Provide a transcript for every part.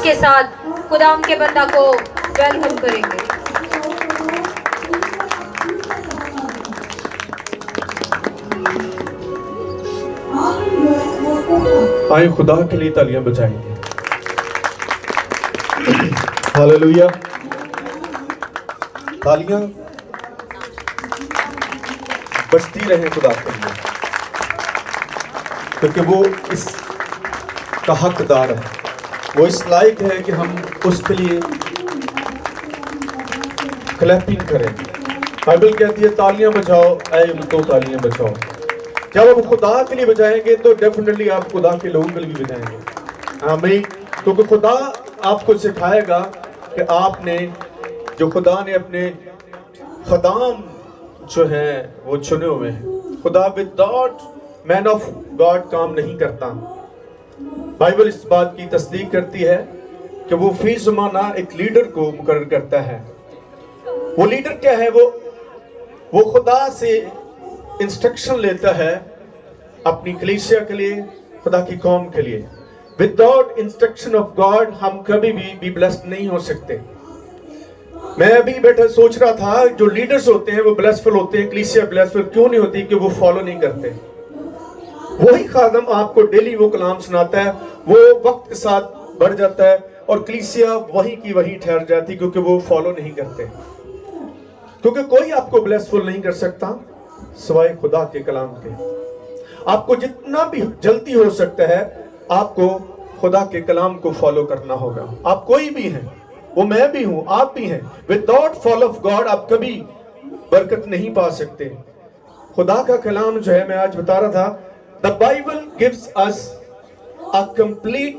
के साथ खुदाम के बंदा को वेलकम करेंगे। आए खुदा के लिए तालियां बजाएंगे। हालेलुया। तालियां बजती रहे खुदा के लिए, क्योंकि वो इसका हकदार है, वो इस लायक है कि हम उसके लिए क्लैपिंग करें। बाइबल कहती है तालियां बजाओ ऐ उनको तालियां बजाओ। जब आप खुदा के लिए बजाएंगे तो डेफिनेटली आप खुदा के लोगों के लिए भी बजाएंगे। आमीन। क्योंकि खुदा आपको सिखाएगा कि आपने जो खुदा ने अपने खदाम जो है वो चुने हुए हैं। खुदा विदाउट मैन ऑफ गॉड काम नहीं करता। बाइबल इस बात की तस्दीक करती है कि वो फी ज़माना एक लीडर को मुकर्रर करता है। वो लीडर क्या है? वो खुदा से इंस्ट्रक्शन लेता है अपनी कलीसिया के लिए, खुदा की कौम के लिए। विदाउट इंस्ट्रक्शन ऑफ गॉड हम कभी भी ब्लेस्ड नहीं हो सकते। मैं अभी बैठा सोच रहा था, जो लीडर्स होते हैं वो ब्लेसफुल होते हैं, कलीसिया ब्लेसफुल क्यों नहीं होती? कि वो फॉलो नहीं करते। वही खादम आपको डेली वो कलाम सुनाता है, वो वक्त के साथ बढ़ जाता है और कलीसिया वही की वही ठहर जाती, क्योंकि वो फॉलो नहीं करते। क्योंकि कोई आपको ब्लेसफुल नहीं कर सकता सिवाय खुदा के कलाम के। आपको जितना भी जल्दी हो सकता है आपको खुदा के कलाम को फॉलो करना होगा। आप कोई भी हैं, वो मैं भी हूं, आप भी हैं। विदाउट फॉलो ऑफ गॉड आप कभी बरकत नहीं पा सकते। खुदा का कलाम जो है, मैं आज बता रहा था, the Bible gives us a complete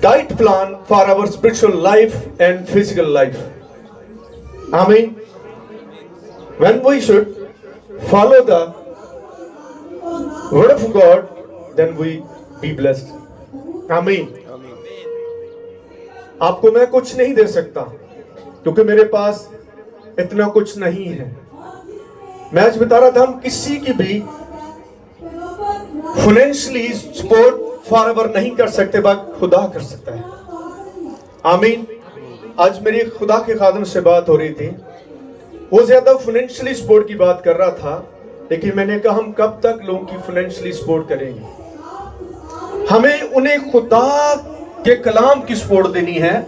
diet plan for our spiritual life and physical life. Amen. When we should follow the word of God, then we be blessed. Amen. आपको मैं कुछ नहीं दे सकता क्योंकि मेरे पास इतना कुछ नहीं है। मैं आज बता रहा था, हम किसी की भी फाइनेंशियली सपोर्ट फॉरएवर नहीं कर सकते, बस खुदा कर सकता है। आमीन। आज मेरी खुदा के खादम से बात हो रही थी, वो ज्यादा फाइनेंशियली सपोर्ट की बात कर रहा था, लेकिन मैंने कहा हम कब तक लोगों की फाइनेंशियली सपोर्ट करेंगे? हमें उन्हें खुदा के कलाम की सपोर्ट देनी है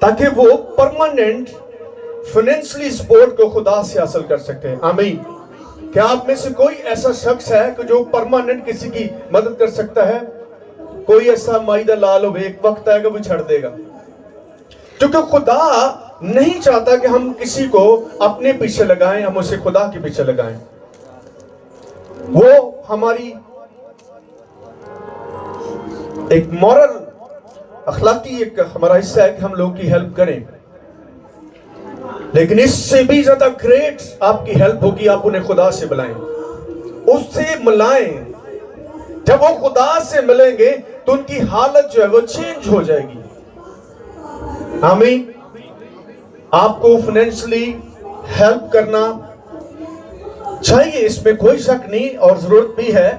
ताकि वो परमानेंट फाइनेंशियली सपोर्ट को खुदा से हासिल कर सकते हैं। आमीन। क्या आप में से कोई ऐसा शख्स है कि जो परमानेंट किसी की मदद कर सकता है? कोई ऐसा माइदा लाल हो, एक वक्त आएगा वो छड़ देगा। क्योंकि खुदा नहीं चाहता कि हम किसी को अपने पीछे लगाएं, हम उसे खुदा के पीछे लगाएं। वो हमारी एक मॉरल अखलाकी एक हमारा हिस्सा है कि हम लोगों की हेल्प करें, लेकिन इससे भी ज्यादा ग्रेट आपकी हेल्प होगी, आप उन्हें खुदा से बुलाएं, उससे मिलाएं। जब वो खुदा से मिलेंगे तो उनकी हालत जो है वो चेंज हो जाएगी। आमीन। आपको फाइनेंशियली हेल्प करना चाहिए, इसमें कोई शक नहीं और जरूरत भी है,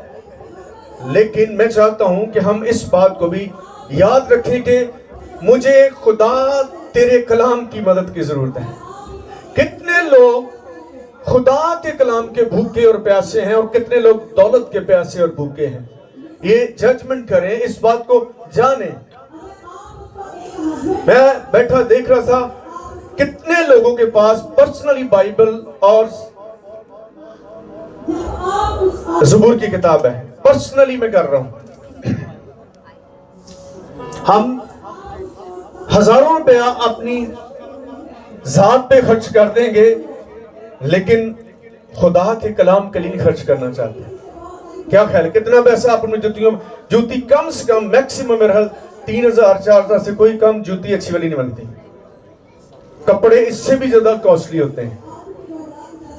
लेकिन मैं चाहता हूं कि हम इस बात को भी याद रखें कि मुझे खुदा तेरे कलाम की मदद की जरूरत है। कितने लोग खुदा के कलाम के भूखे और प्यासे हैं और कितने लोग दौलत के प्यासे और भूखे हैं? ये जजमेंट करें, इस बात को जानें। मैं बैठा देख रहा था कितने लोगों के पास पर्सनली बाइबल और ज़बूर की किताब है। पर्सनली मैं कर रहा हूं। हम हजारों रुपया अपनी जात पे खर्च कर देंगे, लेकिन खुदा के कलाम के लिए नहीं खर्च करना चाहते। क्या ख्याल, कितना पैसा आप अपनी जूती कम से कम मैक्सिमम मेरा 3000-4000 से कोई कम जूती अच्छी वाली नहीं बनती। कपड़े इससे भी ज्यादा कॉस्टली होते हैं।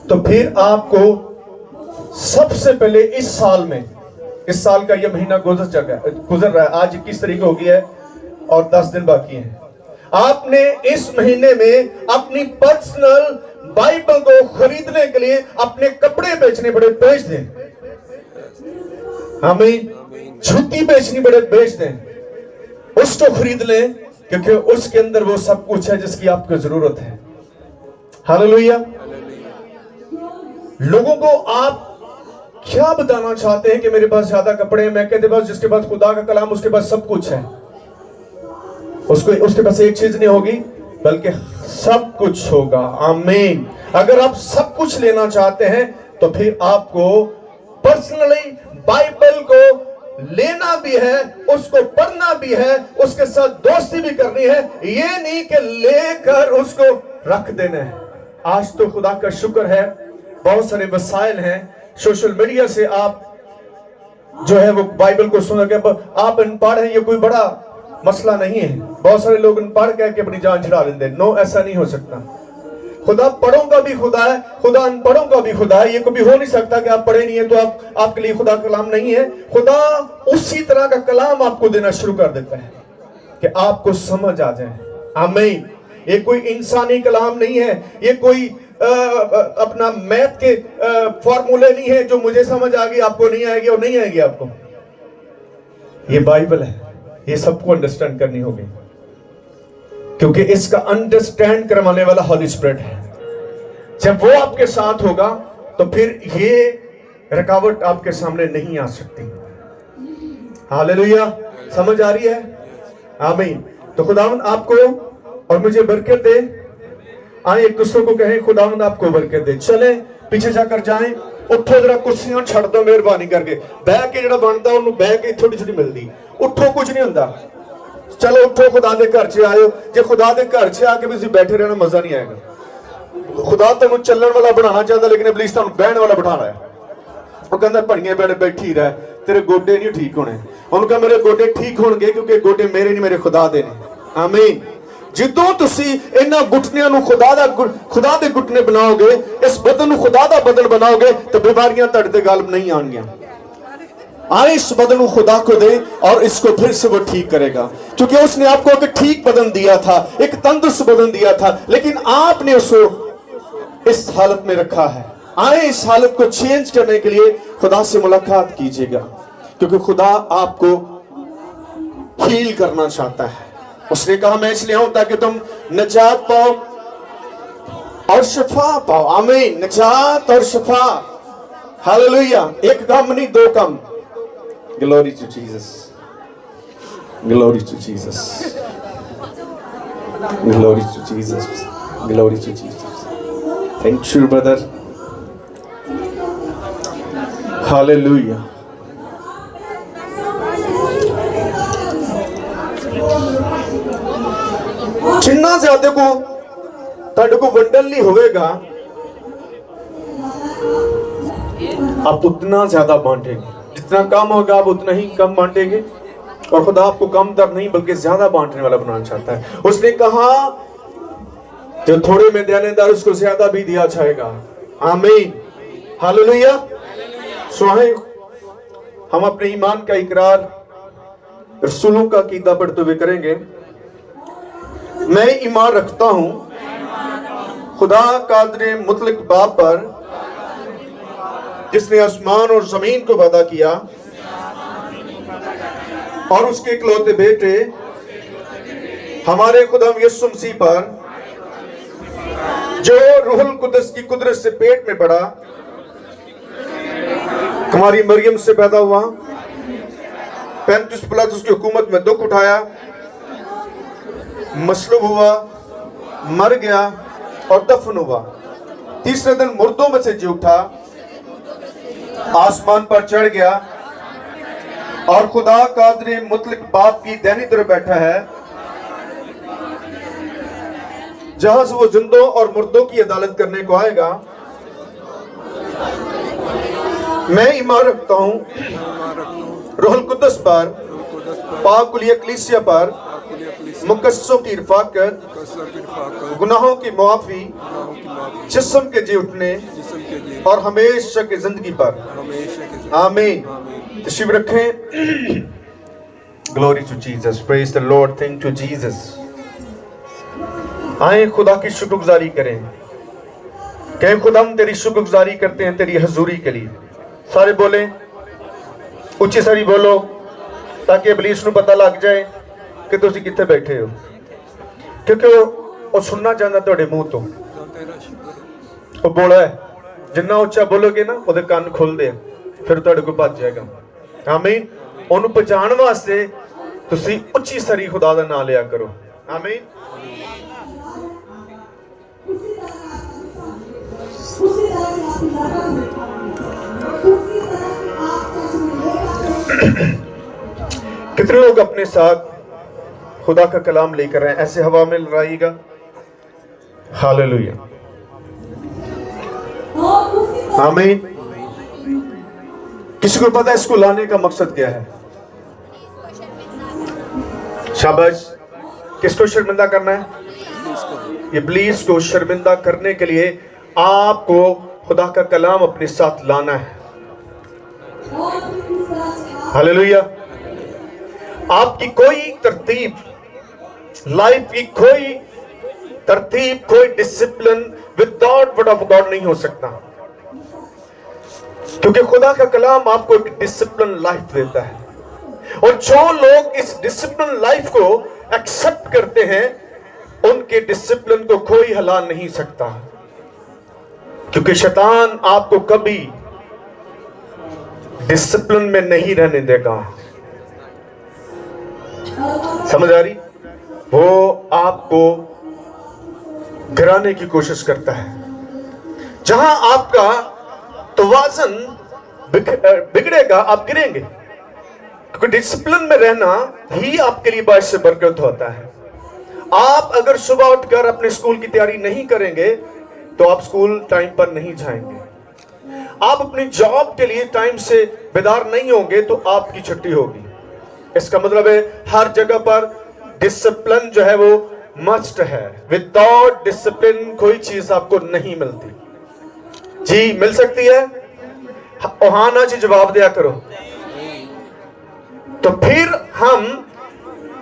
तो फिर आपको सबसे पहले इस साल का यह महीना गुजर रहा है, आज 21 तारीख हो गई है और 10 दिन बाकी हैं। आपने इस महीने में अपनी पर्सनल बाइबल को खरीदने के लिए अपने कपड़े बेचने पड़े, बेच दें। हमें जूती बेचनी पड़े, बेच दें। उस उसको खरीद लें, क्योंकि उसके अंदर वो सब कुछ है जिसकी आपको जरूरत है। हालेलुया। लोगों को आप क्या बताना चाहते हैं कि मेरे पास ज्यादा कपड़े हैं? मैं कहते बस जिसके पास खुदा का कलाम, उसके पास सब कुछ है। उसके पास एक चीज नहीं होगी, बल्कि सब कुछ होगा। आमीन। अगर आप सब कुछ लेना चाहते हैं तो फिर आपको पर्सनली बाइबल को लेना भी है, उसको पढ़ना भी है, उसके साथ दोस्ती भी करनी है। ये नहीं कि लेकर उसको रख देना है। आज तो खुदा का शुक्र है, बहुत सारे वसाइल हैं। सोशल मीडिया से आप जो है वो बाइबल को सुन के, आप अनपढ़ हैं ये कोई बड़ा मसला नहीं है। बहुत सारे लोग अनपढ़ कह के अपनी जान छुड़ा लेते हैं। नो, ऐसा नहीं हो सकता। खुदा पढ़ों का भी खुदा है, खुदा अनपढ़ों का भी खुदा है। ये कभी हो नहीं सकता कि आप पढ़े नहीं है तो आपके लिए खुदा कलाम नहीं है। खुदा उसी तरह का कलाम आपको देना शुरू कर देता है कि आपको समझ आ जाए। आमीन। ये कोई इंसानी कलाम नहीं है, ये कोई अपना मैथ के फॉर्मूले नहीं है जो मुझे समझ आ गई आपको नहीं आएगी और नहीं आएगी आपको। ये बाइबल है, ये सबको अंडरस्टैंड करनी होगी, क्योंकि इसका अंडरस्टैंड करवाने वाला हॉली स्पिरिट है। जब वो आपके साथ होगा तो फिर ये रुकावट आपके सामने नहीं आ सकती। हालेलुया। समझ आ रही है? आमीन। तो खुदावंद आपको और मुझे बरकत दे। आए एक दूसरे को कहें खुदावंद आपको बरकत दे। चले पीछे जाकर जाएं। उठो जरा, कुर्सियां छड़ दो मेहरबानी करके। बह के जड़ा बनता उन्होंने बह के छोटी छोटी मिलती। उठो, कुछ नहीं होता। चलो उठो, खुदा दे घर च आयो। जे खुदा दे घर च आके भी बैठे रहना मजा नहीं आएगा। खुदा तेन चलने वाला बनाना चाहता, लेकिन इबलीस तुहानू बहन वाला बिठाना है। वो कहता भड़ियां बेड़े बैठी रह, तेरे गोडे नहीं ठीक होने। उन्होंने कहा मेरे गोडे ठीक होंगे क्योंकि गोडे मेरे नहीं, मेरे खुदा दे ने। आमीन। जिदों तुसी इन्हां घुटनियां नू खुदा दे घुटने बनाओगे, इस बदन नू खुदा दा बदन बनाओगे, तो बीमारियां तुहाडे ते गालिब नहीं आउणगियां। आए इस बदन को खुदा को दे और इसको फिर से वो ठीक करेगा, क्योंकि उसने आपको एक ठीक बदन दिया था, एक तंदुरुस्त बदन दिया था, लेकिन आपने उसको इस हालत में रखा है। आए इस हालत को चेंज करने के लिए खुदा से मुलाकात कीजिएगा, क्योंकि खुदा आपको हील करना चाहता है। उसने कहा मैं इसलिए हूं ताकि तुम निजात पाओ और शिफा पाओ। आमीन। निजात और शिफा। हालेलुया। एक काम नहीं, दो काम। Glory to Jesus. Glory to Jesus. Glory to Jesus. Glory to Jesus. Thank you, brother. Hallelujah. जिन्ना ज्यादा को तुहाडे को वंडल नहीं होगा, आप उतना ज्यादा बांटेंगे। जितना कम होगा आप उतना ही कम बांटेंगे, और खुदा आपको कम दर नहीं बल्कि ज्यादा बांटने वाला बनाना चाहता है। उसने कहा जो थोड़े में देनेदार उसको ज्यादा भी दिया जाएगा। आमीन। हालेलुया। सुहाए हम अपने ईमान का इकरार रसूलों का कीदा पढ़ते हुए करेंगे। मैं ईमान रखता हूं खुदा कादरे मुतलक बाप पर, जिसने आसमान और जमीन को पैदा किया, और उसके इकलौते बेटे हमारे खुदा यीशु मसीह पर, जो रूहुल कुदस की कुदरत से पेट में पड़ा, हमारी मरियम से पैदा हुआ, 35 पिलातुस की हुकूमत में दुख उठाया, मसलूब हुआ, मर गया और दफन हुआ, तीसरे दिन मुर्दों में से जी उठा, आसमान पर चढ़ गया और खुदा कादरे मुतलक बाप की दाहिनी तरफ बैठा है, जहां से वो जिंदों और मुर्दों की अदालत करने को आएगा। मैं ईमान रखता हूं रूहुल कुद्दस पर, पाक कुलिया कलीसिया पर, मुकद्दसों की रिफाकत, गुनाहों की मुआफी, जिस्म के जी उठने और हमेशा की जिंदगी पर। आमीन। तशरीफ रखें। Glory to Jesus. Praise the Lord. Thank you Jesus. आए खुदा की शुक्रगुजारी करें। कहें खुदा हम तेरी शुक्रगुजारी करते हैं तेरी हजूरी के लिए। सारे बोलें, ऊंची सारी बोलो ताकि इब्लीस को पता लग जाए कि तुसी कित्थे बैठे हो, क्योंकि वो सुनना चाहता तुहाडे मूंह तो। वो बोला है जिन्ना उच्चा बोलोगे ना ਉਹਦੇ ਕੰਨ ਖੁੱਲਦੇ ਆ, ਫਿਰ ਤੁਹਾਡੇ ਕੋਲ ਭੱਜ ਜਾਏਗਾ। ਆਮੀਨ। ਉਹਨੂੰ ਪਛਾਣਨ ਵਾਸਤੇ ਤੁਸੀਂ ਉੱਚੀ ਸਰੀ ਖੁਦਾ ਦਾ ਨਾਮ ਲਿਆ ਕਰੋ। ਆਮੀਨ। कितने लोग अपने साथ खुदा का कलाम लेकर हैं? ऐसे हवा में लड़ाइएगा। हालेलुया, आमीन। किसी को पता है इसको लाने का मकसद क्या है? शाबाश। किसको शर्मिंदा करना है? इब्लीस को शर्मिंदा करने के लिए आपको खुदा का कलाम अपने साथ लाना है। हालेलुया। आपकी कोई तरतीब, लाइफ की कोई तरतीब, कोई discipline without word of God नहीं हो सकता, क्योंकि खुदा का कलाम आपको एक डिसिप्लिन लाइफ देता है। और जो लोग इस डिसिप्लिन लाइफ को एक्सेप्ट करते हैं, उनके डिसिप्लिन को कोई हिला नहीं सकता, क्योंकि शैतान आपको कभी डिसिप्लिन में नहीं रहने देगा। समझ आ रही? वो आपको गिराने की कोशिश करता है। जहां आपका तवाज़ुन बिगड़ेगा, आप गिरेंगे, क्योंकि डिसिप्लिन में रहना ही आपके लिए बायस से बरकत होता है। आप अगर सुबह उठकर अपने स्कूल की तैयारी नहीं करेंगे तो आप स्कूल टाइम पर नहीं जाएंगे। आप अपनी जॉब के लिए टाइम से बेदार नहीं होंगे तो आपकी छुट्टी होगी। इसका मतलब है हर जगह पर डिसिप्लिन जो है वो मस्ट है। विदाउट डिसिप्लिन कोई चीज आपको नहीं मिलती। जी मिल सकती है? हाँ ना जी जवाब दिया करो। तो फिर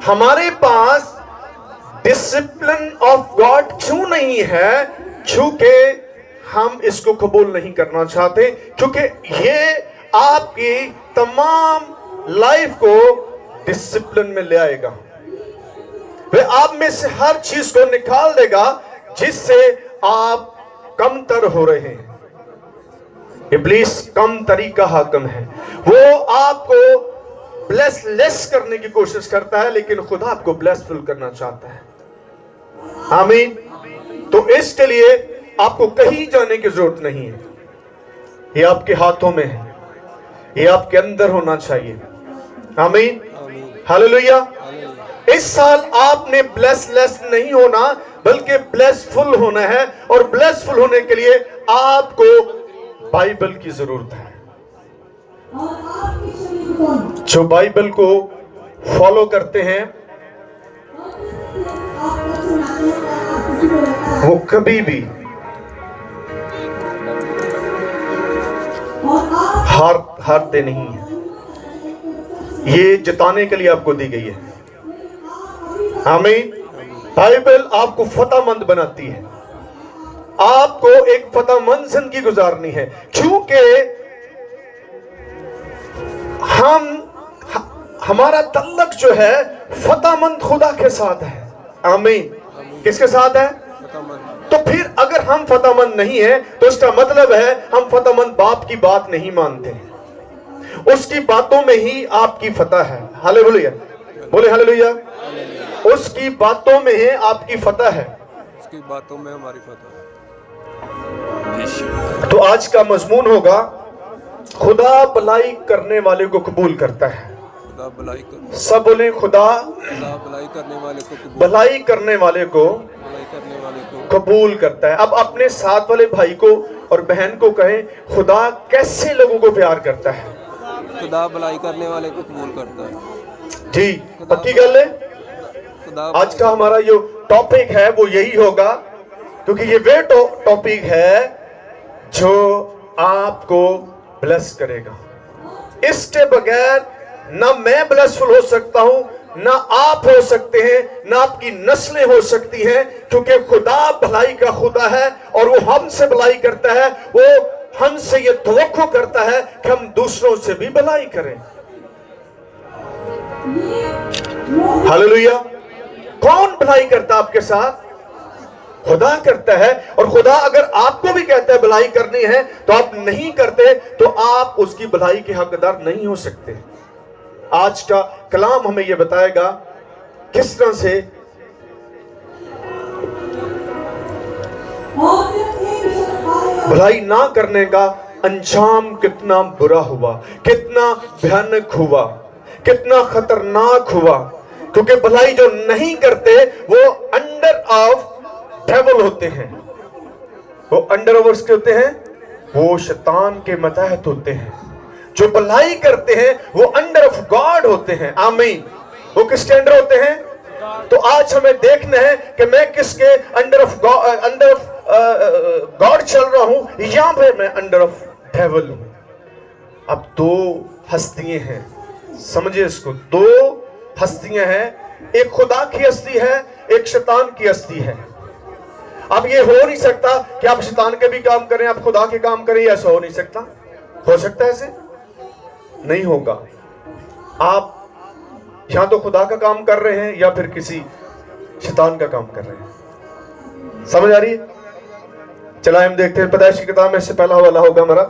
हमारे पास डिसिप्लिन ऑफ गॉड क्यों नहीं है? क्योंकि हम इसको कबूल नहीं करना चाहते, क्योंकि ये आपकी तमाम लाइफ को डिसिप्लिन में ले आएगा। वह आप में से हर चीज को निकाल देगा जिससे आप कमतर हो रहे हैं। इब्लीस कम तरीका हाकिम है। वो आपको ब्लेसलेस करने की कोशिश करता है, लेकिन खुदा आपको ब्लेसफुल करना चाहता है। आमीन। तो इसके लिए आपको कहीं जाने की जरूरत नहीं है। ये आपके हाथों में है, ये आपके अंदर होना चाहिए। आमीन। हालेलुया। इस साल आपने ब्लेसलेस नहीं होना, बल्कि ब्लेसफुल होना है। और ब्लेसफुल होने के लिए आपको बाइबल की जरूरत है। जो बाइबल को फॉलो करते हैं वो कभी भी हारते नहीं है। ये जिताने के लिए आपको दी गई है। आमीन। बाइबल आपको फतहमंद बनाती है। आपको एक फतहमंद जिंदगी गुजारनी है, क्योंकि हमारा तल्लक जो है फतहमंद खुदा के साथ है। आमीन। किसके साथ है? तो फिर अगर हम फतहमंद नहीं है तो इसका मतलब है हम फतहमंद बाप की बात नहीं मानते। उसकी बातों में ही आपकी फतह है। हालेलुया। बोले हालेलुया। उसकी बातों में ही आपकी फतह है। उसकी बातों में हमारी फतह है। तो आज का मजमून होगा, खुदा भलाई करने वाले को कबूल करता है। खुदा भलाई कर, सब बोले खुदा भलाई करने वाले को भलाई करने वाले को कबूल करता है। अब अपने साथ वाले भाई को और बहन को कहें, खुदा कैसे लोगों को प्यार करता है? खुदा भलाई करने वाले को कबूल करता है। जी पक्की गल है। आज का हमारा जो टॉपिक है वो यही होगा, क्योंकि ये वे टॉपिक है जो आपको ब्लेस करेगा। इसके बगैर ना मैं ब्लेसफुल हो सकता हूं, ना आप हो सकते हैं, ना आपकी नस्लें हो सकती हैं, क्योंकि खुदा भलाई का खुदा है और वो हमसे भलाई करता है। वो हमसे ये तवक्को करता है कि हम दूसरों से भी भलाई करें। हालेलुया। कौन भलाई करता आपके साथ? खुदा करता है। और खुदा अगर आपको भी कहता है भलाई करनी है तो आप नहीं करते तो आप उसकी भलाई के हकदार नहीं हो सकते। आज का कलाम हमें यह बताएगा किस तरह से भलाई ना करने का अंजाम कितना बुरा हुआ, कितना भयानक हुआ, कितना खतरनाक हुआ। क्योंकि भलाई जो नहीं करते वो अंडर ऑफ डेविल होते हैं। वो अंडर ऑफ उसके होते हैं, वो शैतान के मतहत होते हैं। जो भलाई करते हैं वो अंडर ऑफ गॉड होते हैं। आमीन। वो किसके अंडर होते हैं? तो आज हमें देखना है कि मैं किसके अंडर ऑफ गॉड चल रहा हूं या फिर मैं अंडर ऑफ डेविल हूं। अब दो हस्तियां हैं, समझिए इसको। दो हस्तियां हैं, एक खुदा की हस्ती है, एक शैतान की हस्ती है। अब ये हो नहीं सकता कि आप शैतान के भी काम करें, आप खुदा के काम करें, ऐसा हो नहीं सकता। हो सकता है ऐसे? नहीं होगा। आप या तो खुदा का काम कर रहे हैं या फिर किसी शैतान का काम कर रहे हैं। समझ आ रही है? चला हम देखते हैं पैदाइश की किताब में से पहला वाला होगा हमारा